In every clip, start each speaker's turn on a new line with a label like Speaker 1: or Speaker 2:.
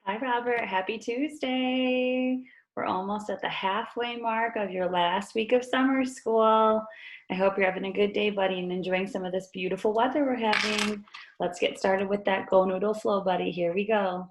Speaker 1: Hi, Robert. Happy Tuesday. We're almost at the halfway mark of your last week of summer school. I hope you're having a good day, buddy, and enjoying some of this beautiful weather we're having. Let's get started with that Go Noodle Flow, buddy. Here we go.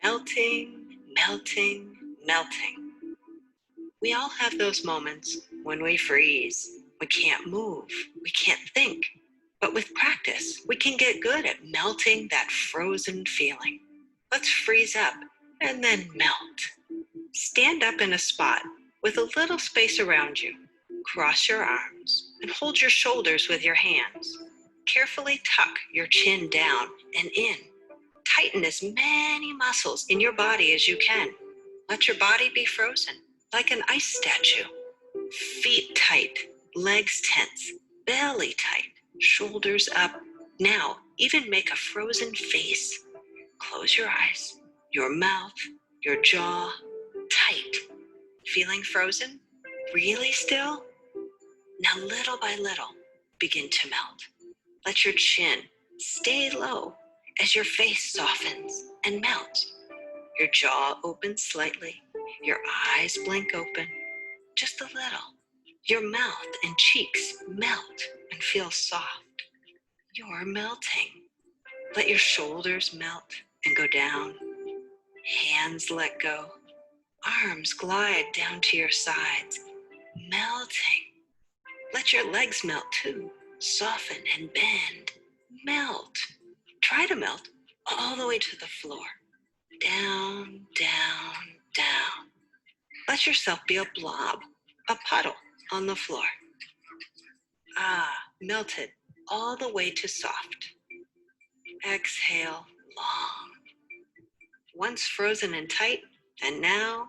Speaker 2: Melting, melting, melting. We all have those moments when we freeze. We can't move. We can't think. But with practice, we can get good at melting that frozen feeling. Let's freeze up and then melt. Stand up in a spot with a little space around you. Cross your arms and hold your shoulders with your hands. Carefully tuck your chin down and in. Tighten as many muscles in your body as you can. Let your body be frozen, like an ice statue. Feet tight, legs tense, belly tight, shoulders up. Now, even make a frozen face. Close your eyes, your mouth, your jaw, tight. Feeling frozen? Really still? Now, little by little, begin to melt. Let your chin stay low as your face softens and melts. Your jaw opens slightly, your eyes blink open, just a little. Your mouth and cheeks melt and feel soft. You're melting. Let your shoulders melt and go down. Hands let go. Arms glide down to your sides, melting. Let your legs melt too. Soften and bend. Melt. Try to melt all the way to the floor. Down, down, down. Let yourself be a blob, a puddle on the floor. Melted all the way to soft. Exhale long. Once frozen and tight, and now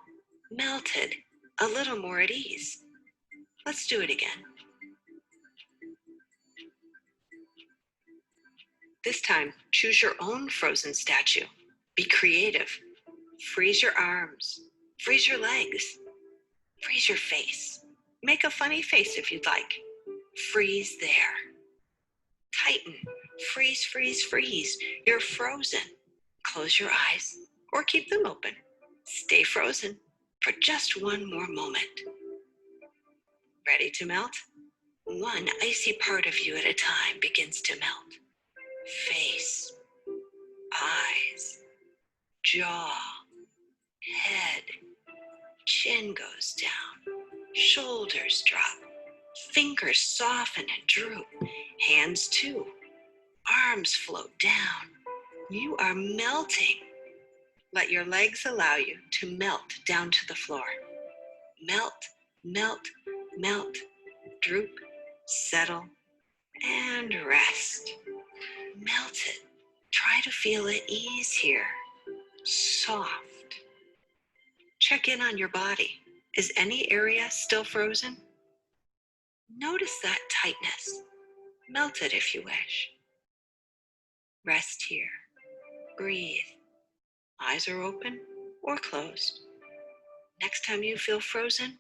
Speaker 2: melted, a little more at ease. Let's do it again. This time, choose your own frozen statue. Be creative. Freeze your arms. Freeze your legs. Freeze your face. Make a funny face if you'd like. Freeze there. Tighten. Freeze, freeze, freeze. You're frozen. Close your eyes or keep them open. Stay frozen for just one more moment. Ready to melt? One icy part of you at a time begins to melt. Face, eyes, jaw, head, chin goes down, shoulders drop, fingers soften and droop, hands too, arms float down. You are melting. Let your legs allow you to melt down to the floor. Melt, melt, melt, droop, settle, and rest. Melt it. Try to feel at ease here. Soft. Check in on your body. Is any area still frozen? Notice that tightness. Melt it if you wish. Rest here. Breathe. Eyes are open or closed. Next time you feel frozen,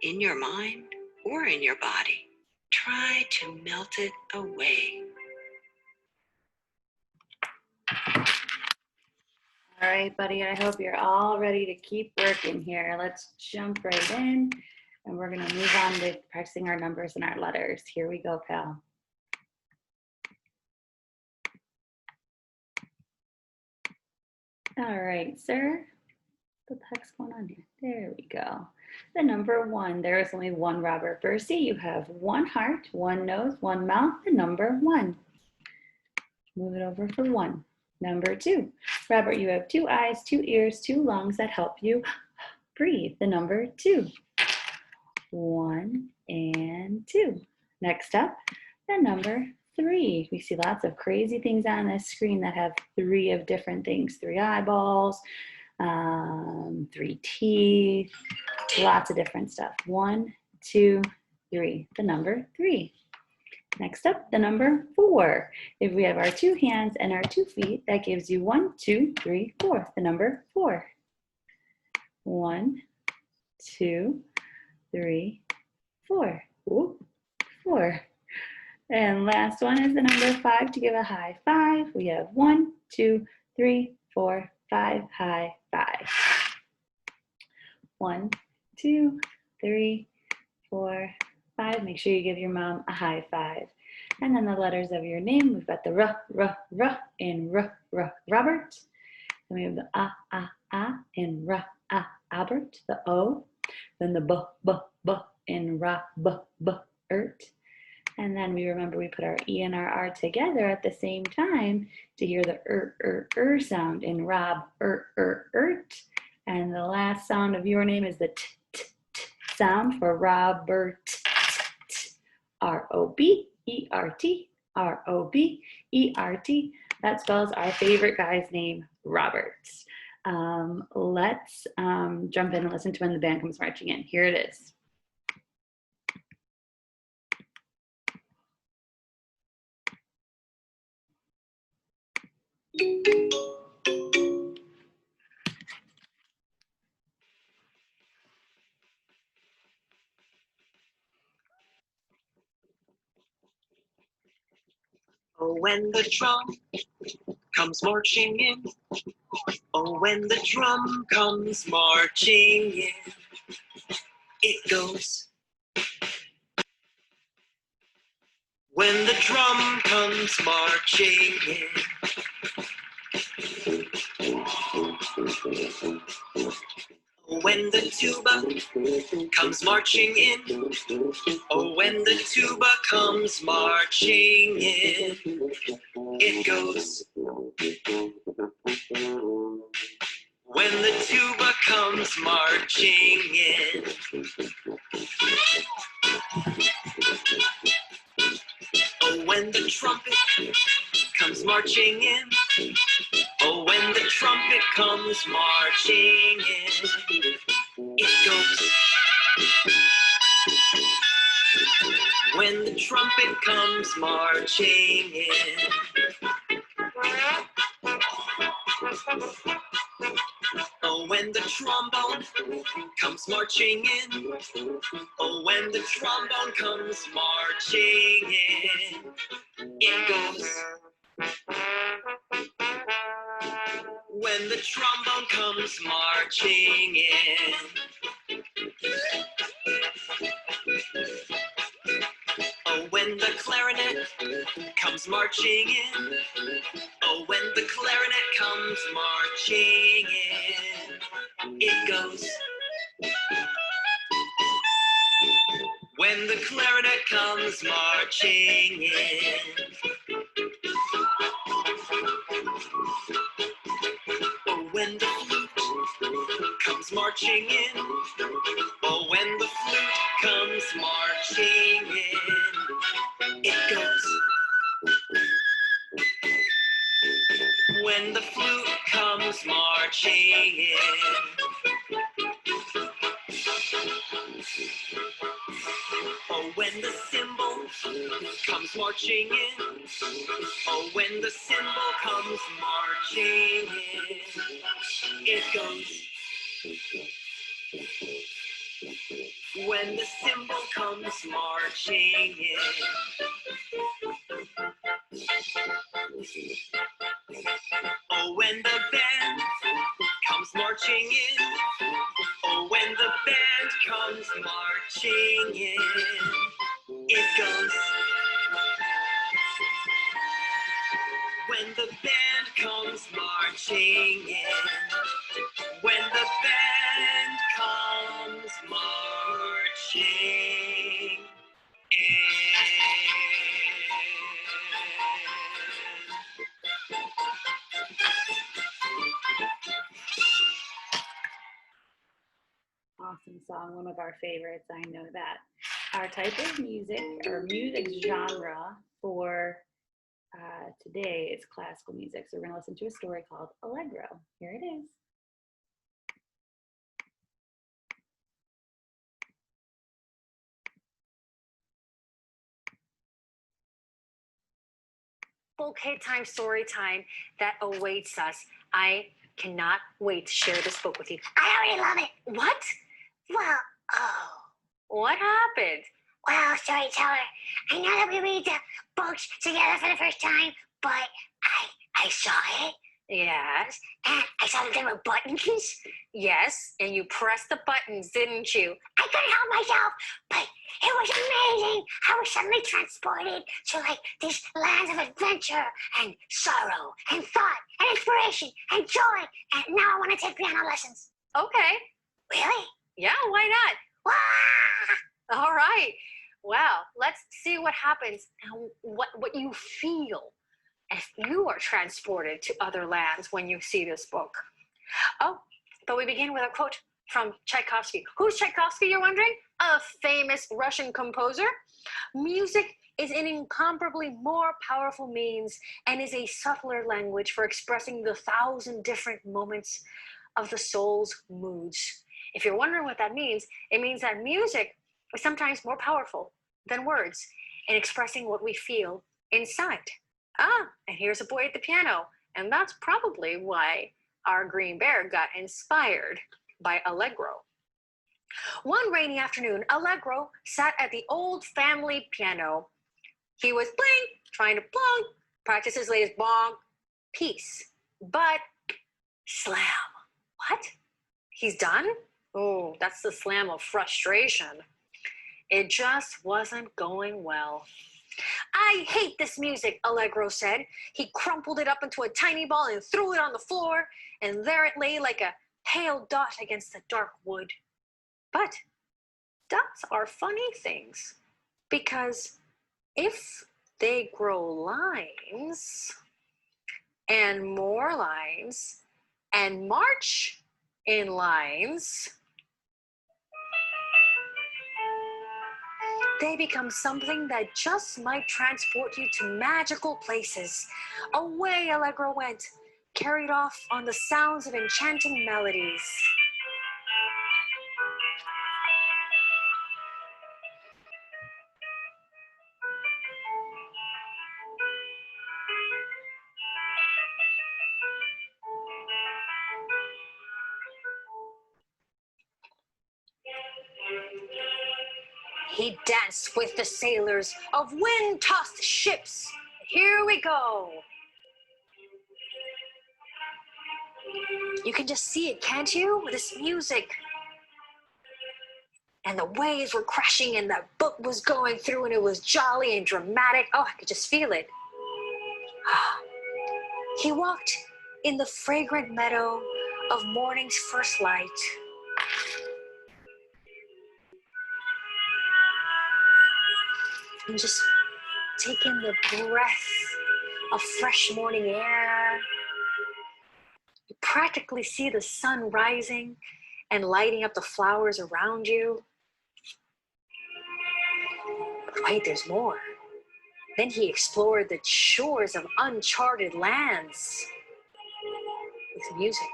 Speaker 2: in your mind or in your body, try to melt it away.
Speaker 1: All right, buddy. I hope you're all ready to keep working here. Let's jump right in, and we're going to move on to practicing our numbers and our letters. Here we go, pal. All right, sir. What the heck's going on here? There we go. The number 1. There is only one Robert Bursey. You have one heart, one nose, one mouth. The number 1. Move it over for 1. Number 2. Robert, you have 2 eyes, 2 ears, 2 lungs that help you breathe. The number 2. 1 and 2. Next up, the number 3. We see lots of crazy things on this screen that have 3 of different things. 3 eyeballs, 3 teeth, lots of different stuff. 1, 2, 3, the number 3. Next up, the number 4. If we have our 2 hands and our 2 feet, that gives you 1, 2, 3, 4, the number 4. 1, 2, 3, 4. Ooh, 4. And last one is the number 5 to give a high 5. We have 1, 2, 3, 4, 5, high 5. 1, 2, 3, 4, 5. Make sure you give your mom a high 5. And then the letters of your name, we've got the R in Robert. Then we have the A in Albert, the O. Then the B in Ert. And then we remember we put our E and our R together at the same time to hear the sound in Ert. And the last sound of your name is the t sound for Robert. R-O-B-E-R-T, R-O-B-E-R-T. That spells our favorite guy's name, Robert. Let's jump in and listen to when the band comes marching in. Here it is.
Speaker 2: Oh, when the drum comes marching in. Oh, when the drum comes marching in. It goes. When the drum comes marching in. Oh, when the tuba comes marching in. Oh, when the tuba comes marching in. It goes. When the tuba comes marching in. Oh, when the trumpet comes marching in. Oh, when the trumpet comes marching in. It goes. When the trumpet comes marching in. Oh, when the trombone comes marching in. Oh, when the trombone comes marching in. It goes. When the trombone comes marching in. Oh, when the clarinet comes marching in. Oh, when the clarinet comes marching in. It goes. When the clarinet comes marching in. Oh, when the flute comes marching in. Oh, when the flute comes marching in. It goes. When the flute comes marching in. Oh, when the cymbal comes marching in. Oh, when the cymbal comes marching in. It goes. When the cymbal comes marching in. Oh, when the band comes marching in. Oh, when the band comes marching in. It goes. When the band comes marching in. When the band comes marching in.
Speaker 1: Awesome song, one of our favorites, I know that. Our type of music or music genre for today is classical music. So we're going to listen to a story called Allegro. Here it is.
Speaker 3: bulkhead time story time that awaits us. I cannot wait to share this book with you.
Speaker 4: I already love it.
Speaker 3: What?
Speaker 4: Well, oh.
Speaker 3: What happened?
Speaker 4: Well, storyteller, I know that we read the books together for the first time, but I saw it,
Speaker 3: Yes.
Speaker 4: and I saw that there were buttons.
Speaker 3: Yes. And you pressed the buttons, didn't you?
Speaker 4: I couldn't help myself, but it was amazing. I was suddenly transported to like these lands of adventure and sorrow and thought and inspiration and joy. And now I want to take piano lessons.
Speaker 3: Okay.
Speaker 4: Really?
Speaker 3: Yeah, why not?
Speaker 4: Wow!
Speaker 3: All right. Well, let's see what happens and what you feel if you are transported to other lands when you see this book. Oh, but we begin with a quote from Tchaikovsky. Who's Tchaikovsky, you're wondering? A famous Russian composer. Music is an incomparably more powerful means and is a subtler language for expressing the 1,000 different moments of the soul's moods. If you're wondering what that means, it means that music is sometimes more powerful than words in expressing what we feel inside. And here's a boy at the piano, and that's probably why our green bear got inspired by Allegro. One rainy afternoon, Allegro sat at the old family piano. He was bling, trying to plong, practice his latest bong, peace, but slam. What? He's done? Oh, that's the slam of frustration. It just wasn't going well. I hate this music, Allegro said. He crumpled it up into a tiny ball and threw it on the floor, and there it lay like a pale dot against the dark wood. But dots are funny things, because if they grow lines and more lines and march in lines, they become something that just might transport you to magical places. Away Allegro went, carried off on the sounds of enchanting melodies. He danced with the sailors of wind-tossed ships. Here we go. You can just see it, can't you? This music. And the waves were crashing and the boat was going through and it was jolly and dramatic. Oh, I could just feel it. He walked in the fragrant meadow of morning's first light. And just taking the breath of fresh morning air. You practically see the sun rising and lighting up the flowers around you. But wait, there's more. Then he explored the shores of uncharted lands with music.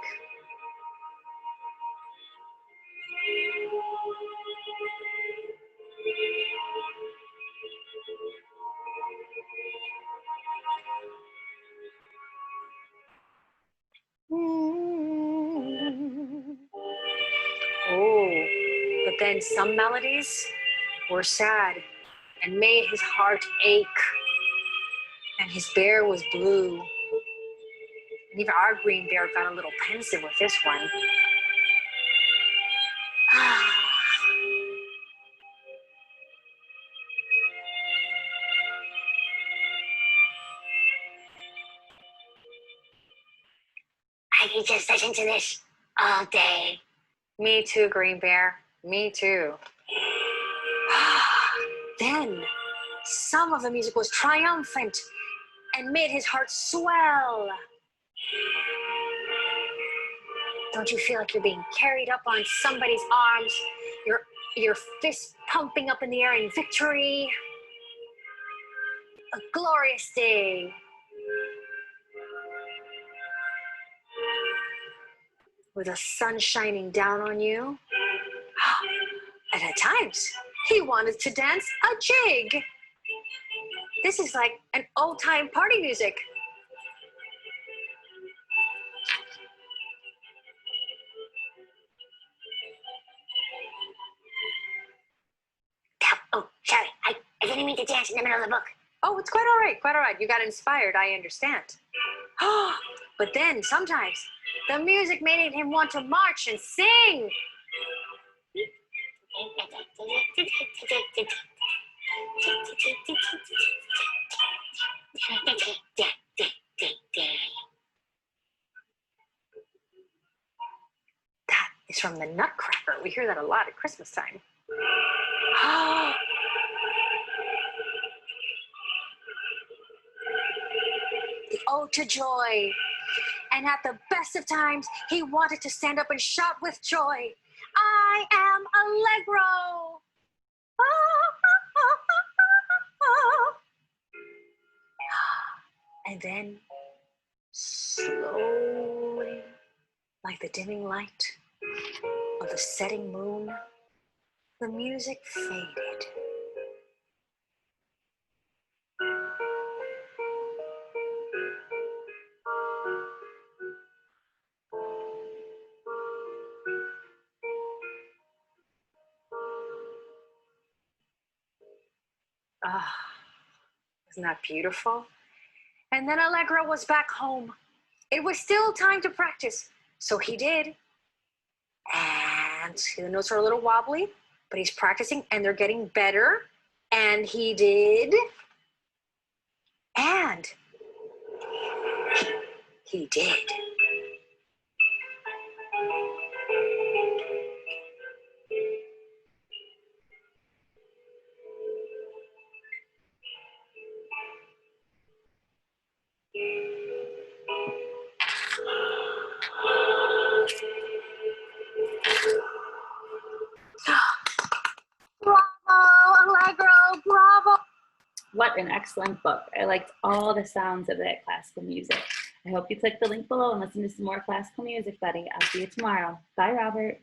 Speaker 3: Oh, but then some melodies were sad and made his heart ache. And his bear was blue. And even our green bear got a little pensive with this one.
Speaker 4: I could just listen to this all day.
Speaker 3: Me too, green bear. Me too. Then some of the music was triumphant and made his heart swell. Don't you feel like you're being carried up on somebody's arms? Your fists pumping up in the air in victory. A glorious day. With the sun shining down on you. And at times, he wanted to dance a jig. This is like an old-time party music.
Speaker 4: Oh, sorry. I didn't mean to dance in the middle of the book.
Speaker 3: Oh, it's quite all right, quite all right. You got inspired, I understand. But then sometimes the music made him want to march and sing. That is from the Nutcracker. We hear that a lot at Christmas time. The ode to joy. And at the best of times, he wanted to stand up and shout with joy, I am Allegro. And then, slowly, like the dimming light of the setting moon, the music faded. Ah, isn't that beautiful? And then Allegro was back home. It was still time to practice, so he did. And the notes are a little wobbly, but he's practicing and they're getting better. And he did. And he did. Bravo, Allegro, bravo.
Speaker 1: What an excellent book. I liked all the sounds of that classical music. I hope you click the link below and listen to some more classical music, buddy. I'll see you tomorrow. Bye, Robert.